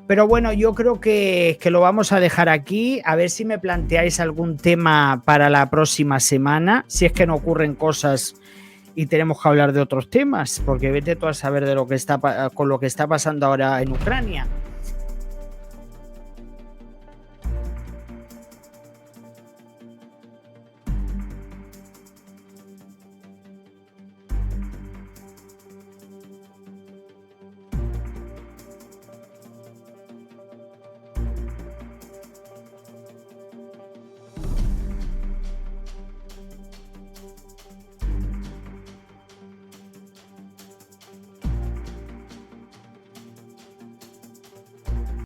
Pero bueno, yo creo que lo vamos a dejar aquí. A ver si me planteáis algún tema para la próxima semana. Si es que no ocurren cosas y tenemos que hablar de otros temas. Porque vete tú a saber con lo que está pasando ahora en Ucrania.